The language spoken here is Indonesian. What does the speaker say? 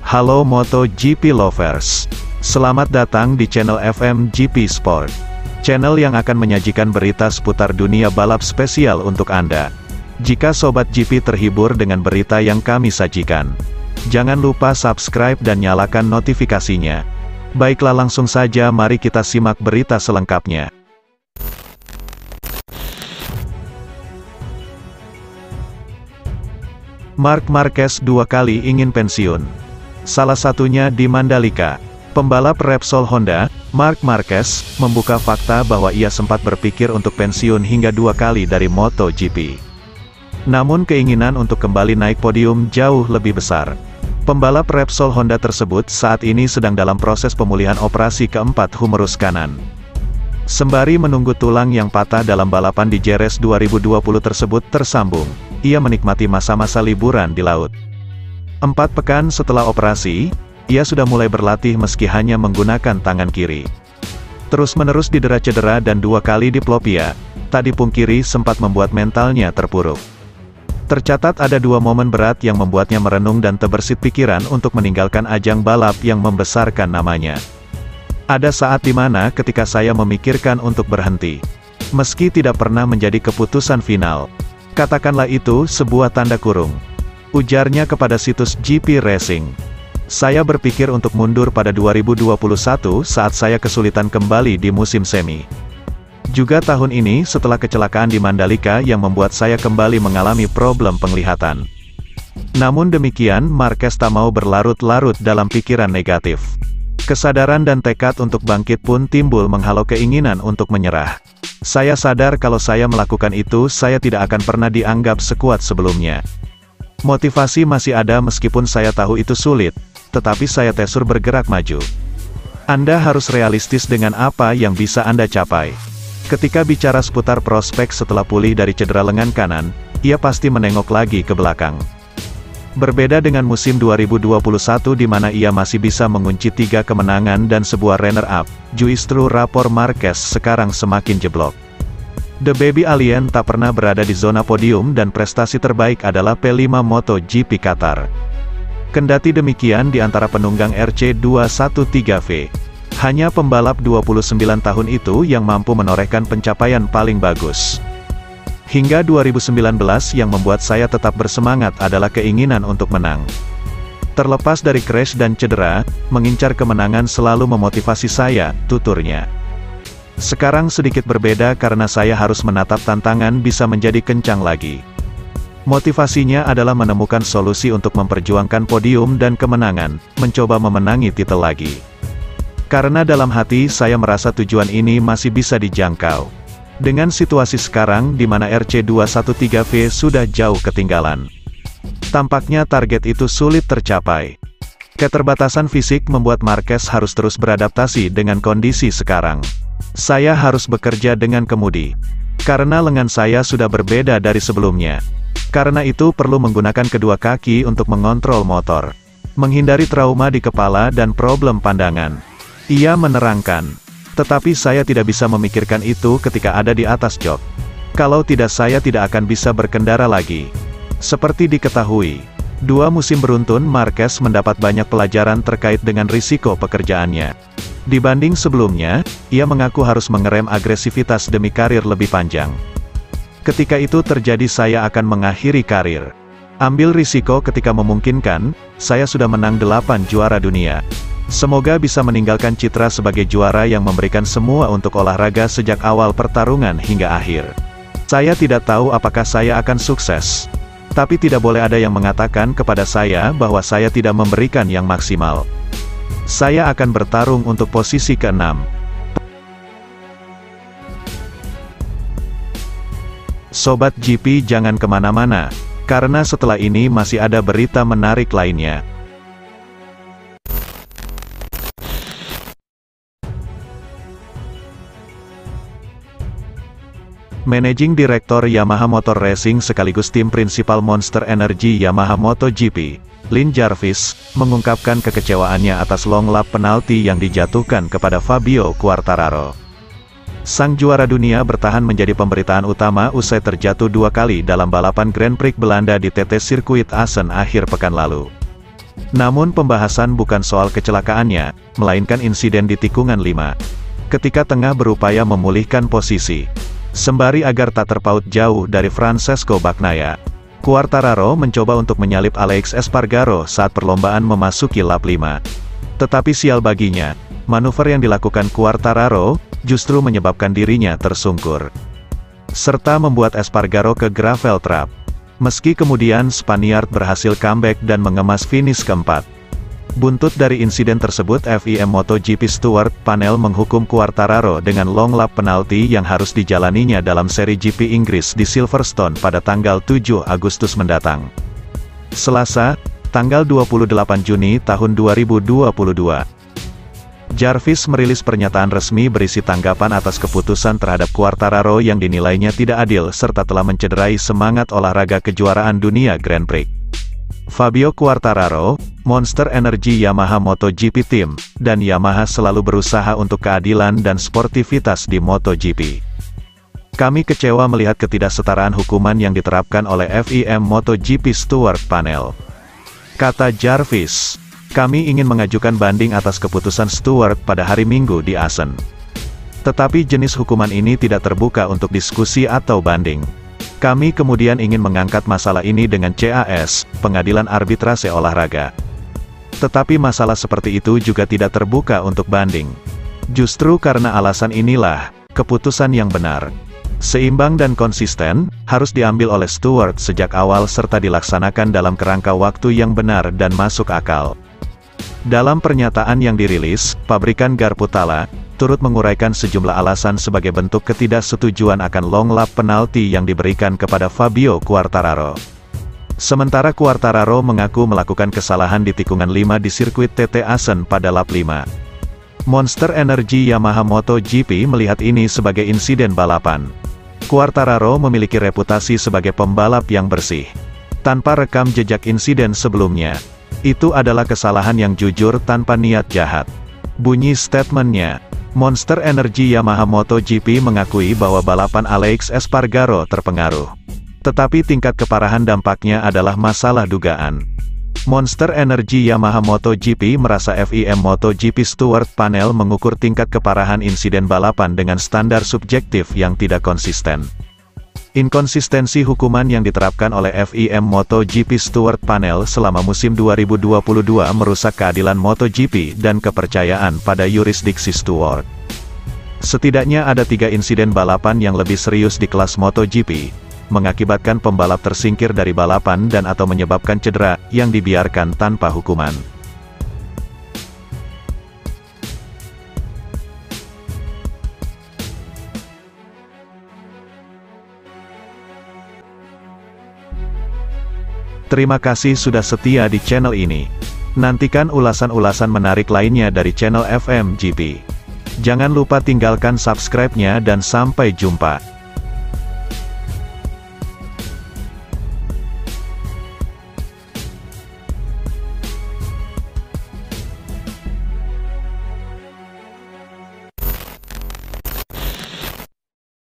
Halo MotoGP lovers. Selamat datang di channel FMGP Sport. Channel yang akan menyajikan berita seputar dunia balap spesial untuk Anda. Jika Sobat GP terhibur dengan berita yang kami sajikan, jangan lupa subscribe dan nyalakan notifikasinya. Baiklah, langsung saja mari kita simak berita selengkapnya. Marc Marquez 2 kali ingin pensiun. Salah satunya di Mandalika. Pembalap Repsol Honda, Marc Marquez, membuka fakta bahwa ia sempat berpikir untuk pensiun hingga 2 kali dari MotoGP. Namun keinginan untuk kembali naik podium jauh lebih besar. Pembalap Repsol Honda tersebut saat ini sedang dalam proses pemulihan operasi keempat humerus kanan. Sembari menunggu tulang yang patah dalam balapan di Jerez 2020 tersebut tersambung, ia menikmati masa-masa liburan di laut. 4 pekan setelah operasi, ia sudah mulai berlatih meski hanya menggunakan tangan kiri. Terus-menerus didera cedera dan 2 kali diplopia, tak dipungkiri sempat membuat mentalnya terpuruk. Tercatat ada 2 momen berat yang membuatnya merenung dan terbersit pikiran untuk meninggalkan ajang balap yang membesarkan namanya. Ada saat di mana ketika saya memikirkan untuk berhenti. Meski tidak pernah menjadi keputusan final. Katakanlah itu sebuah tanda kurung. Ujarnya kepada situs GP Racing. Saya berpikir untuk mundur pada 2021 saat saya kesulitan kembali di musim semi. Juga tahun ini setelah kecelakaan di Mandalika yang membuat saya kembali mengalami problem penglihatan. Namun demikian, Marquez tak mau berlarut-larut dalam pikiran negatif. Kesadaran dan tekad untuk bangkit pun timbul menghalau keinginan untuk menyerah. Saya sadar kalau saya melakukan itu saya tidak akan pernah dianggap sekuat sebelumnya. Motivasi masih ada meskipun saya tahu itu sulit. Tetapi saya tesur bergerak maju. Anda harus realistis dengan apa yang bisa Anda capai. Ketika bicara seputar prospek setelah pulih dari cedera lengan kanan, ia pasti menengok lagi ke belakang. Berbeda dengan musim 2021 di mana ia masih bisa mengunci 3 kemenangan dan sebuah runner-up, justru rapor Marquez sekarang semakin jeblok. The Baby Alien tak pernah berada di zona podium dan prestasi terbaik adalah P5 MotoGP Qatar. Kendati demikian di antara penunggang RC213V, hanya pembalap 29 tahun itu yang mampu menorehkan pencapaian paling bagus. Hingga 2019 yang membuat saya tetap bersemangat adalah keinginan untuk menang. Terlepas dari crash dan cedera, mengincar kemenangan selalu memotivasi saya, tuturnya. Sekarang sedikit berbeda karena saya harus menatap tantangan bisa menjadi kencang lagi. Motivasinya adalah menemukan solusi untuk memperjuangkan podium dan kemenangan, mencoba memenangi titel lagi. Karena dalam hati saya merasa tujuan ini masih bisa dijangkau. Dengan situasi sekarang di mana RC213V sudah jauh ketinggalan. Tampaknya target itu sulit tercapai. Keterbatasan fisik membuat Marquez harus terus beradaptasi dengan kondisi sekarang. Saya harus bekerja dengan kemudi. Karena lengan saya sudah berbeda dari sebelumnya. Karena itu perlu menggunakan kedua kaki untuk mengontrol motor. Menghindari trauma di kepala dan problem pandangan. Ia menerangkan. Tetapi saya tidak bisa memikirkan itu ketika ada di atas jok. Kalau tidak saya tidak akan bisa berkendara lagi. Seperti diketahui, 2 musim beruntun Marquez mendapat banyak pelajaran terkait dengan risiko pekerjaannya. Dibanding sebelumnya, ia mengaku harus mengerem agresivitas demi karir lebih panjang. Ketika itu terjadi saya akan mengakhiri karir. Ambil risiko ketika memungkinkan, saya sudah menang 8 juara dunia. Semoga bisa meninggalkan citra sebagai juara yang memberikan semua untuk olahraga sejak awal pertarungan hingga akhir. Saya tidak tahu apakah saya akan sukses. Tapi tidak boleh ada yang mengatakan kepada saya bahwa saya tidak memberikan yang maksimal. Saya akan bertarung untuk posisi ke-6. Sobat GP jangan kemana-mana, karena setelah ini masih ada berita menarik lainnya. Managing Director Yamaha Motor Racing sekaligus tim prinsipal Monster Energy Yamaha MotoGP, Lin Jarvis, mengungkapkan kekecewaannya atas long lap penalti yang dijatuhkan kepada Fabio Quartararo. Sang juara dunia bertahan menjadi pemberitaan utama usai terjatuh 2 kali dalam balapan Grand Prix Belanda di TT Sirkuit Assen akhir pekan lalu. Namun pembahasan bukan soal kecelakaannya, melainkan insiden di tikungan 5. Ketika tengah berupaya memulihkan posisi, sembari agar tak terpaut jauh dari Francesco Bagnaia, Quartararo mencoba untuk menyalip Alex Espargaro saat perlombaan memasuki lap 5. Tetapi sial baginya, manuver yang dilakukan Quartararo justru menyebabkan dirinya tersungkur, serta membuat Espargaro ke gravel trap. Meski kemudian Spaniard berhasil comeback dan mengemas finish keempat. Buntut dari insiden tersebut, FIM MotoGP Stewart Panel menghukum Quartararo dengan long lap penalti yang harus dijalaninya dalam seri GP Inggris di Silverstone pada tanggal 7 Agustus mendatang. Selasa, tanggal 28 Juni tahun 2022. Jarvis merilis pernyataan resmi berisi tanggapan atas keputusan terhadap Quartararo yang dinilainya tidak adil serta telah mencederai semangat olahraga kejuaraan dunia Grand Prix. Fabio Quartararo, Monster Energy Yamaha MotoGP Team, dan Yamaha selalu berusaha untuk keadilan dan sportivitas di MotoGP. Kami kecewa melihat ketidaksetaraan hukuman yang diterapkan oleh FIM MotoGP Stewart Panel, kata Jarvis. Kami ingin mengajukan banding atas keputusan Stewart pada hari Minggu di Assen. Tetapi jenis hukuman ini tidak terbuka untuk diskusi atau banding. Kami kemudian ingin mengangkat masalah ini dengan CAS, Pengadilan Arbitrase Olahraga. Tetapi masalah seperti itu juga tidak terbuka untuk banding. Justru karena alasan inilah, keputusan yang benar, seimbang dan konsisten, harus diambil oleh Stewart sejak awal serta dilaksanakan dalam kerangka waktu yang benar dan masuk akal. Dalam pernyataan yang dirilis, pabrikan Garputala turut menguraikan sejumlah alasan sebagai bentuk ketidaksetujuan akan long lap penalti yang diberikan kepada Fabio Quartararo. Sementara Quartararo mengaku melakukan kesalahan di tikungan 5 di sirkuit TT Assen pada lap 5. Monster Energy Yamaha MotoGP melihat ini sebagai insiden balapan. Quartararo memiliki reputasi sebagai pembalap yang bersih, tanpa rekam jejak insiden sebelumnya. Itu adalah kesalahan yang jujur tanpa niat jahat, bunyi statementnya. Monster Energy Yamaha MotoGP mengakui bahwa balapan Alex Espargaro terpengaruh, tetapi tingkat keparahan dampaknya adalah masalah dugaan. Monster Energy Yamaha MotoGP merasa FIM MotoGP Stewart Panel mengukur tingkat keparahan insiden balapan dengan standar subjektif yang tidak konsisten. Inkonsistensi hukuman yang diterapkan oleh FIM MotoGP Stewart Panel selama musim 2022 merusak keadilan MotoGP dan kepercayaan pada yurisdiksi Stewart. Setidaknya ada 3 insiden balapan yang lebih serius di kelas MotoGP, mengakibatkan pembalap tersingkir dari balapan dan atau menyebabkan cedera, yang dibiarkan tanpa hukuman. Terima kasih sudah setia di channel ini. Nantikan ulasan-ulasan menarik lainnya dari channel FMGP. Jangan lupa tinggalkan subscribe-nya dan sampai jumpa.